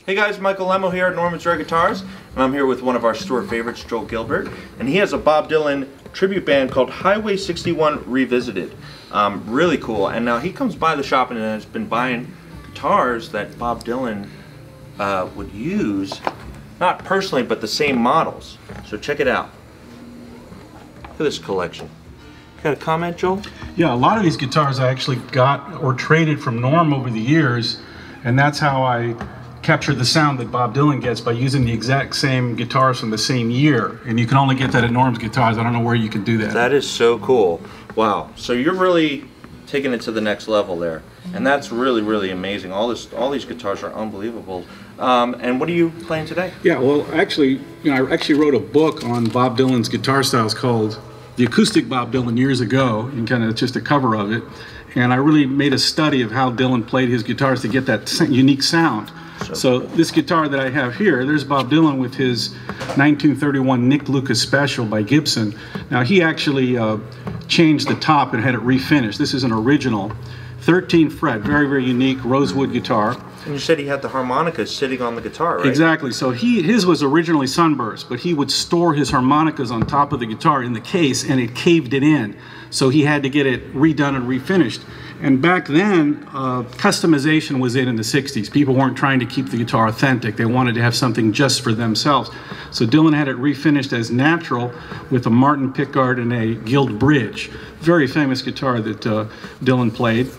Hey guys, Michael Lemo here at Norman's Rare Guitars, and I'm here with one of our store favorites, Joel Gilbert, and he has a Bob Dylan tribute band called Highway 61 Revisited. Really cool, and now he comes by the shop and has been buying guitars that Bob Dylan would use, not personally, but the same models. So check it out. Look at this collection. Got a comment, Joel? Yeah, a lot of these guitars I actually got or traded from Norm over the years, and that's how I capture the sound that Bob Dylan gets, by using the exact same guitars from the same year. And you can only get that at Norm's Guitars. I don't know where you can do that. That is so cool. Wow. So you're really taking it to the next level there. And that's really, really amazing. All these guitars are unbelievable. And what are you playing today? Yeah, well, actually, I actually wrote a book on Bob Dylan's guitar styles called The Acoustic Bob Dylan years ago, and kind of just a cover of it. And I really made a study of how Dylan played his guitars to get that unique sound. So this guitar that I have here, there's Bob Dylan with his 1931 Nick Lucas Special by Gibson. Now he actually changed the top and had it refinished. This is an original 13 fret, very, very unique rosewood guitar. And you said he had the harmonicas sitting on the guitar, right? Exactly. So his was originally sunburst, but he would store his harmonicas on top of the guitar in the case, and it caved it in. So he had to get it redone and refinished. And back then, customization was in the 60s. People weren't trying to keep the guitar authentic. They wanted to have something just for themselves. So Dylan had it refinished as natural with a Martin pickguard and a gilt bridge. Very famous guitar that Dylan played.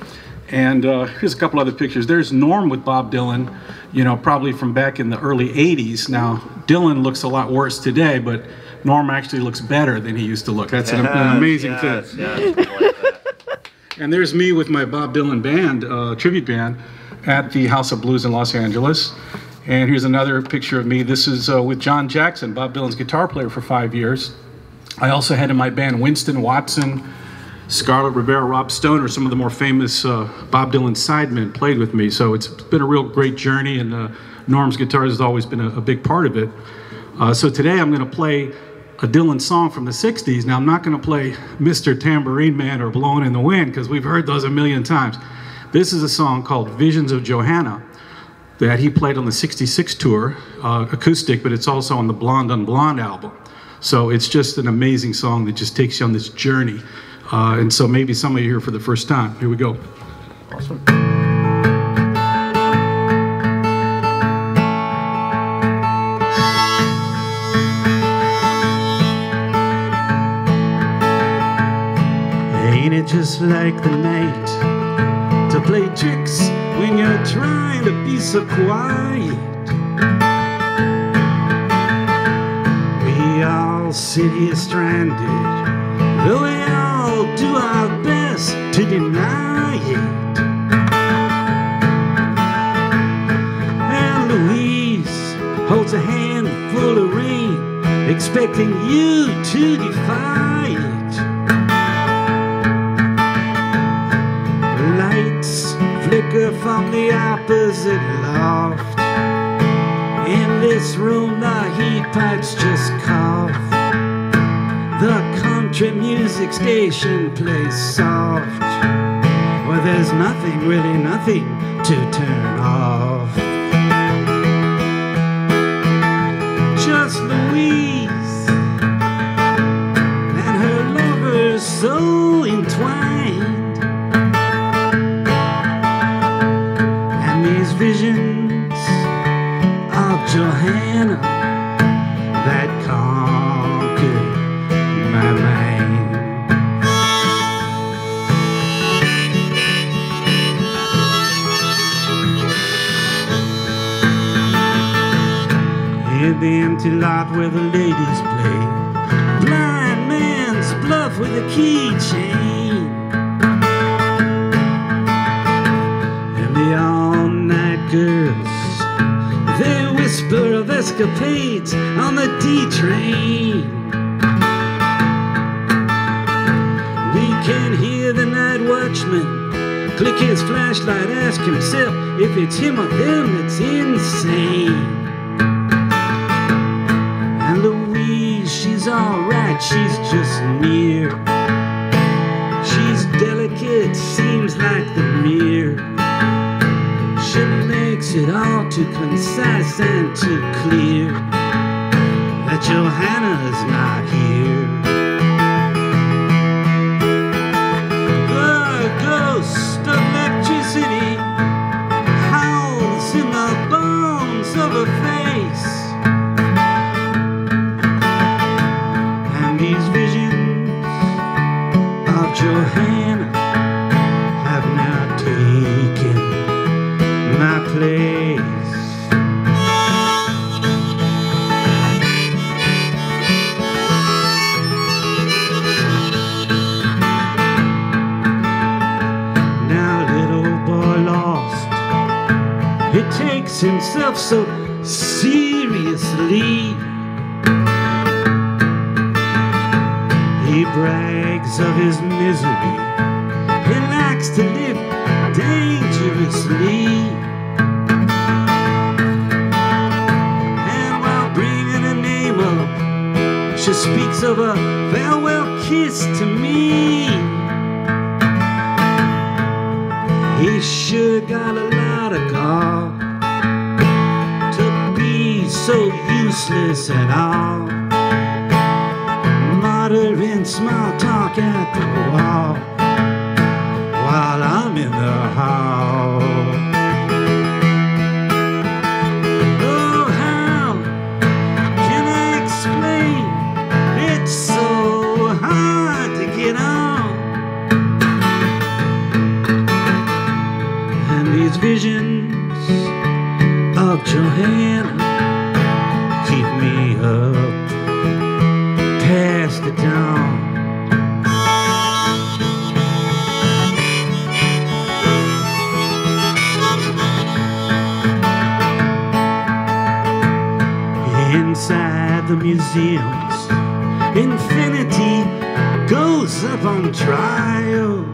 And here's a couple other pictures. There's Norm with Bob Dylan, probably from back in the early 80s. Now, Dylan looks a lot worse today, but Norm actually looks better than he used to look. That's an amazing thing. Yes. And there's me with my Bob Dylan band, tribute band, at the House of Blues in Los Angeles. And here's another picture of me. This is with John Jackson, Bob Dylan's guitar player for 5 years. I also had in my band Winston Watson, Scarlett Rivera, Rob Stoner, some of the more famous Bob Dylan sidemen played with me. So it's been a real great journey, and Norm's Guitars has always been a big part of it. So today I'm going to play a Dylan song from the 60s. Now I'm not going to play Mr. Tambourine Man or Blowin' in the Wind, because we've heard those a million times. This is a song called Visions of Johanna that he played on the 66 tour, acoustic, but it's also on the Blonde on Blonde album. So it's just an amazing song that just takes you on this journey. And so maybe some of you here for the first time. Here we go. Awesome. Ain't it just like the night to play tricks when you're trying to be so quiet? We all sit here stranded, though we all do our best to deny it. And Louise holds a handful of rain, expecting you to defy it. Lights flicker from the opposite loft. In this room the heat pipes just cough. The country music station plays soft. Well, there's nothing, really nothing to turn off. Just Louise and her lover so entwined. These visions of Johanna that conquered my mind. In the empty lot where the ladies play blind man's bluff with a keychain. And the all-night girls, they whisper of escapades on the D-train. We can hear the night watchman click his flashlight, ask himself if it's him or them that's insane. And Louise, she's alright, she's just near. She's delicate, seems like the mirror. She makes makes it all too concise and too clear that Johanna's not here. The ghost of electricity howls in the bones of her face, and these visions of Johanna have now taken my place. Now little boy lost, he takes himself so seriously. He brags of his misery, he likes to live dangerously. And while bringing a name up, she speaks of a farewell kiss to me. He sure got a lot of gall to be so useless at all, muttering small talk at the wall while I'm in the hall. Oh, how can I explain? It's so hard to get on. And these visions of Johanna keep me up past the dawn. Inside the museums, infinity goes up on trial.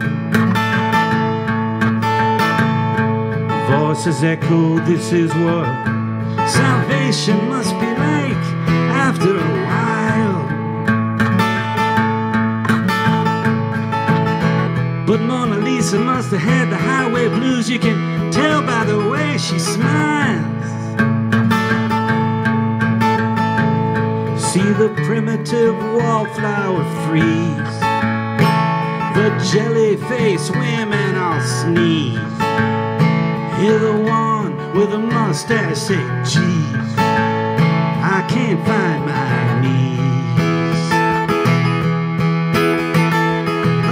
Voices echo, this is what salvation must be like after a while. But Mona Lisa must have had the highway blues. You can tell by the way she smiles. See the primitive wallflower freeze, the jelly-faced women all sneeze. Hear the one with a mustache say, geez, I can't find my knees.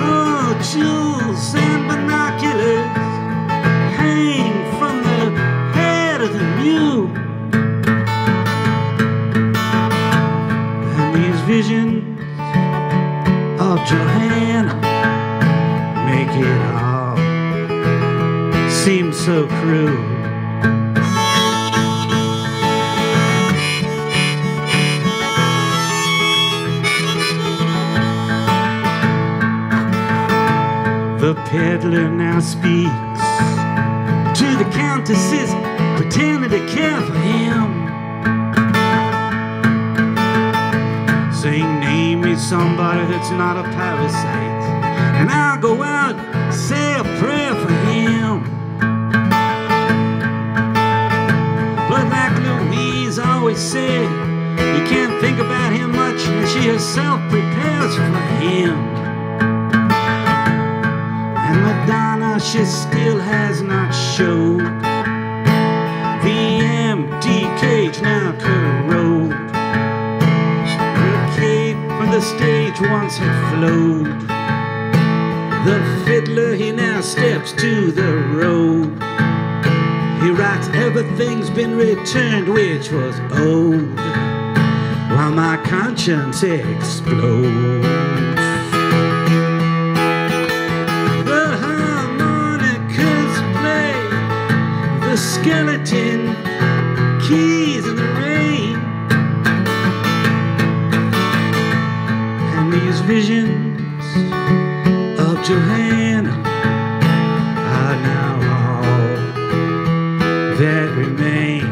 Oh, jewels and binoculars hang from the head of the mule. Visions of Johanna make it all seem so cruel. The peddler now speaks to the countesses pretending to care for him, saying, name me somebody that's not a parasite, and I'll go out and say a prayer for him. But like Louise always said, you can't think about him much, and she herself prepares for him. And Madonna, she still has not showed the empty cage now corrode. The stage once had flowed. The fiddler, he now steps to the road. He writes, everything's been returned which was old, while my conscience explodes. The harmonicas play, the skeleton keys in the rain. These visions of Johanna are now all that remain.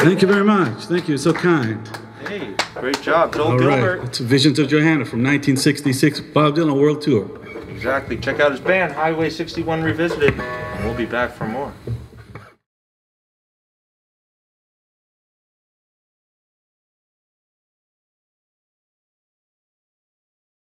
Thank you very much. Thank you. So kind. Hey, great job, Joel All Gilbert. right. It's Visions of Johanna from 1966 Bob Dylan World Tour. Exactly. Check out his band, Highway 61 Revisited, and we'll be back for more.